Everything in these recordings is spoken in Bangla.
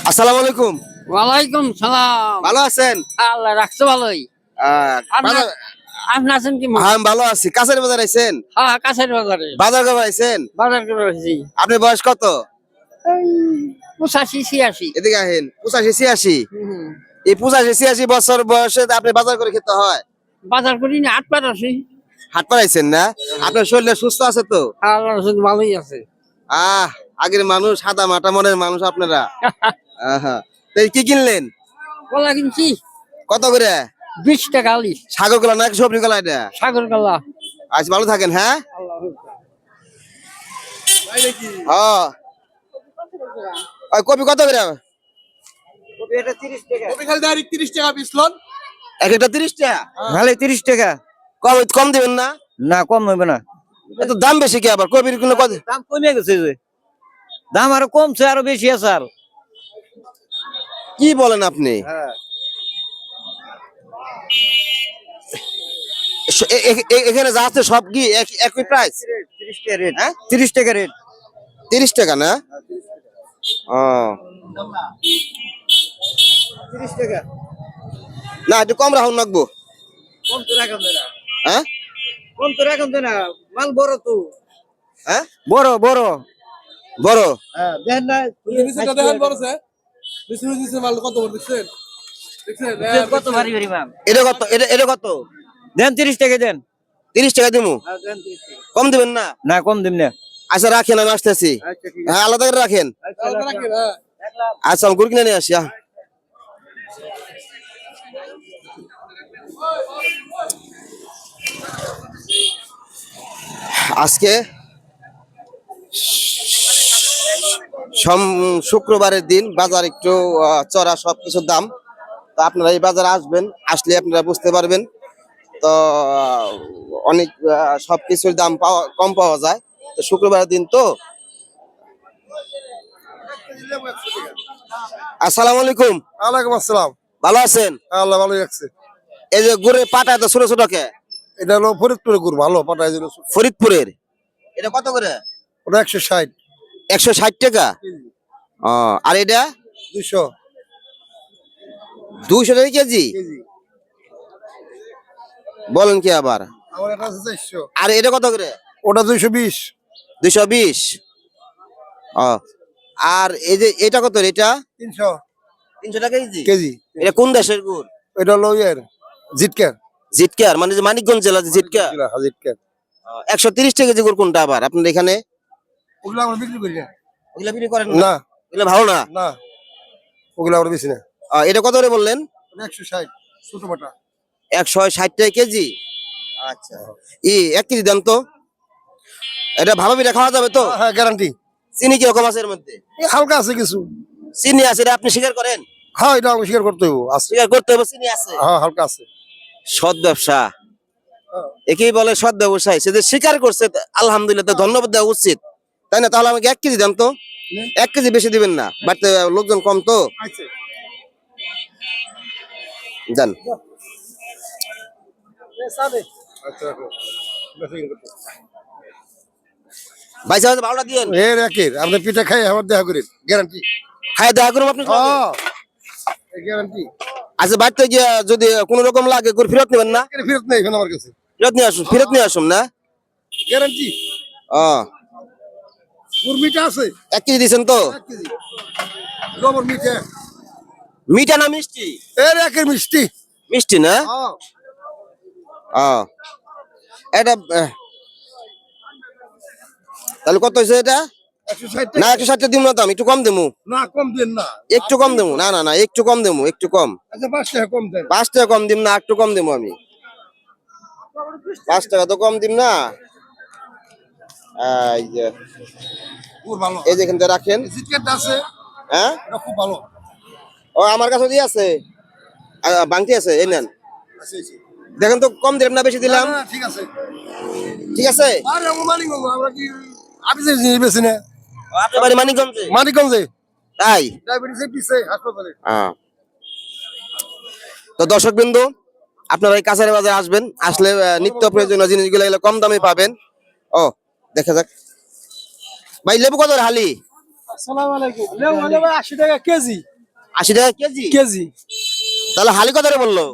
আসসালামু আলাইকুম। ওয়ালাইকুম সালাম। ভালো আছেন? আল্লাহ রাখছে ভালোই। বাজার- আপনি আছেন কি? আমি ভালো আছি। কাছের বাজার আইছেন? হ্যাঁ, কাছের বাজারে বাজার কবে আইছেন? বাজার করে আসছি। আপনার বয়স কত? এই 85-86। এদিকে আহেন। 85-86। এই 85-86 বছর বয়সে আপনি বাজার করে খেতে হয়? বাজার করি না, 8 পার আছি। হাট পাড়াইছেন না? আপনার শরীরে সুস্থ আছে তো? আল্লাহ রাখছে ভালোই আছে। আগের মানুষ, সাদা মাটা মনের মানুষ আপনারা। আহা, তাই কি কিনলেন? কলা কিনছি কত করে? 20 টাকা আলি। সাগর কলা নাকি সবজি কলা এটা? সাগর কলা। আচ্ছা, ভালো থাকেন। হ্যাঁ, আল্লাহ হ্যাঁ। কপি কত করে? এটা 30 টাকা। কপি খালি ডাইরেক্ট 30 টাকা পিস লন। এক একটা 30 টাকা। ভালো 30 টাকা। কম দিবেন না? না, কম হবে না। এত দাম বেশি কি আবার? কপির কিলো কত? দাম কমে গেছে যে, দাম আরো কমছে, আরো বেশি আছে আর। কি বলেন আপনি? এখানে যা আছে সব কি একই প্রাইস? 30 টাকা রেট। হ্যাঁ, 30 টাকা রেট। 30 টাকা না? ও 30 টাকা। না, একটু কম রাখুন লাগবো। কম তো রাখুন না। হ্যাঁ, কম তো রাখুন না। মাল বড় তো। হ্যাঁ, বড় বড়। বড়। হ্যাঁ, দেখেন না। নিচেটা দেখেন বড়ছে। নিচে মাল কত বড় দেখছেন? দেখছেন? কত ভারী ভারী মাল। এটা কত? এটা কত? দেন 30 টাকা দেন। 30 টাকা দিমু। হ্যাঁ, দেন 30 টাকা। কম দিবেন না? না, কম দিন না। আচ্ছা, রাখেন, আমি আসতেছি। আচ্ছা, ঠিক হ্যাঁ, আলাদা করে রাখেন। আছে। আলাদা রাখেন, হ্যাঁ। আচ্ছা, আমি গুড় কিনে নিয়ে আসি। আজকে শুক্রবারের দিন, বাজার একটু চড়া, সবকিছুর দাম। তো আপনারা এই বাজারে আসবেন, আসলে আপনারা বুঝতে পারবেন। তো অনেক সবকিছুর দাম কম পাওয়া যায়। তো শুক্রবারের দিন তো। আসসালামু আলাইকুম। ওয়ালাইকুম আসসালাম। ভালো আছেন? আল্লাহ ভালোই রাখছে। এই যে গুড়ের পাটা এত ছোট ছোট কে? এটা হলো ফরিদপুরের গুড়, ভালো পাঠায় দিল। ফরিদপুরের। এটা কত করে? ওটা 160 160 টাকা। ও, আর এটা 200 200 টাকা কেজি? কেজি। বলেন কি আবার? আমার এটা আছে 400। আর এটা কত করে? ওটা 220 220। ও, আর এই যে এটা কত? এটা 300 300 টাকা কেজি। কেজি। এটা কোন দেশের গুড়? এটা হলো ইয়ের জিটকার। জিটকার, মানে যে মানিকগঞ্জ জেলা জিটকার। জিটকার। 130 টাকা কেজি গুড় কোনটা আবার আপনার এখানে? ওগুলো আমরা বিক্রি করি না। ওগুলা বিক্রি করেন না? না ওগুলা ভালো না। না, ওগুলো আমরা বেশি না। এটা কত করে বললেন? 160 ছোট পাটা। 160 টাকা কেজি। আচ্ছা, 1 কেজি দেন তো। এটা ভালো পিঠা খাওয়া যাবে তো? হ্যাঁ, গ্যারান্টি। চিনি কিরকম আছে এর মধ্যে? হালকা আছে কিছু। চিনি আছে, এটা আপনি স্বীকার করেন? হ্যাঁ, এটা আমি স্বীকার করতে হইব, আছে। স্বীকার করতে হবে, চিনি আছে। হ্যাঁ, হালকা আছে। সৎ ব্যবসা, একেই বলে সৎ ব্যবসায়। সে যে স্বীকার করছে, আলহামদুলিল্লাহ, তো ধন্যবাদ দেওয়া উচিত, তাই না? তাহলে আমাকে 1 কেজি দেন তো। 1 কেজি বেশি দিবেন না, বাড়তে লোকজন কম তো। জান ভাই সাহেব, ভালোটা দিয়েন। এর একের আপনি পিঠা খাই আমার দেখা করেন, গ্যারান্টি। খাই দেখা করুন আপনি। হ্যাঁ, গ্যারান্টি। আচ্ছা, বাড়তে গিয়ে যদি কোনো রকম লাগে করে ফেরত নেবেন না? ফেরত নেই এখন আমার কাছে, ফেরত নিয়ে আসুন না। গ্যারান্টি। ও, গুড় মিঠা আছে। 1 কেজি দিয়েছেন তো? 1 কেজি গোবর মিঠা। মিঠা না মিষ্টি? এর একের মিষ্টি। মিষ্টি না? হ্যাঁ। ও, এটা তাহলে কত হয়েছে এটা? 160 না, 160 টাকা দিব না, তো আমি একটু কম দেবো। না, কম দেন না। একটু কম দেবো। না না না, একটু কম দেবো, একটু কম। আচ্ছা, 5 টাকা কম দেন। 5 টাকা কম দিম না, একটু কম দেবো আমি। 5 টাকা তো কম দিম না। এই যে, গুড় ভালো। এই যে এখান থেকে রাখেন। জিটকারটা আছে, হ্যাঁ, এটা খুব ভালো। ও আমার কাছে দিয়ে আছে, বাংটি আছে, এই নেন। আছে, আছে। দেখেন তো, কম দিলাম না বেশি দিলাম? না, ঠিক আছে। ঠিক আছে। আরে ও মানিকগঞ্জ, আমরা কি আপিসের জিনিস বেশি না? আপনার বাড়ি মানিকগঞ্জে? মানিকগঞ্জে তাই? ডায়াবেটিসের পিছে হাসপাতালে। তো দর্শক বিন্দু, আপনারা এই কাছারি বাজারে আসবেন, আসলে নিত্য প্রয়োজনীয় জিনিসগুলো এগুলো কম দামে পাবেন। ও, দেখা যাক ভাই, লেবু কত হালি? আসসালামু আলাইকুম লেবু হলো ভাই 80 টাকা কেজি 80 টাকা কেজি কেজি তাহলে হালি কত করে বললো?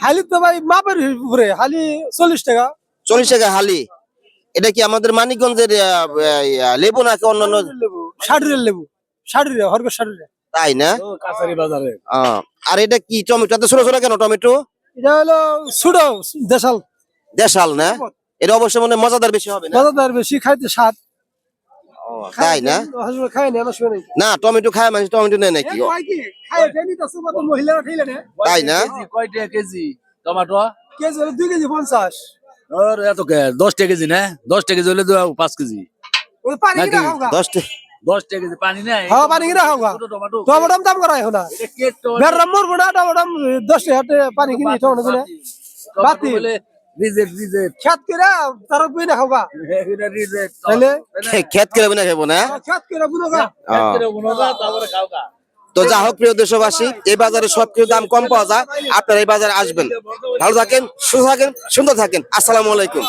হালি তো ভাই মাপের উপরে হালি 40 টাকা 40 টাকা হালি। এটা কি আমাদের মানিকগঞ্জের লেবু নাকি অন্যান্য? লেবু 60 লেবু 60 হরগো 60 তাই না? কাছারি বাজারে আর এটা কি টমেটো এত ছোট ছোট কেন টমেটো? এটা হলো ছোট দেশাল দেশাল না? এটা অবশ্যই মনে হয় মজাদার বেশি হবে না? মজাদার বেশি খাইতে স্বাদ তাই না? খাই না আমার শুনে না টমেটো খায় মানুষ টমেটো নেয় নাকি? খাই ফেনি তো সুবা তো মহিলারা খাইলে না তাই না? কয় টাকা কেজি টমেটো? কেজি হলো 2 কেজি 50 আর এত কে 10 টাকা কেজি না? 10 টাকা কেজি হলে তো 5 কেজি। ওই পানি নাকি? কিনা খাওগা 10 10 টাকা কেজি পানি নাই। হ্যাঁ পানি কিনা খাওগা ছোট টমেটো। টমেটো দাম করা এখন না এটা কেট টমেটো। বেররাম মরবো না টমেটো 10 টাকা পানি কিনি টমেটো কিনে টমেটো বাতি। বলে রিজেক্ট। খেত কিনা তার বিনা খাওগা এটা রিজেক্ট। তাহলে খেত করে না খাবো না? খেত কিনা বুনোগা তারপরে খাওগা। তো যা হোক প্রিয় দেশবাসী, এই বাজারে সবকিছু দাম কম পাওয়া যায়। আপনারা এই বাজারে আসবেন। ভালো থাকেন, সুস্থ থাকেন, সুন্দর থাকেন। আসসালামু আলাইকুম।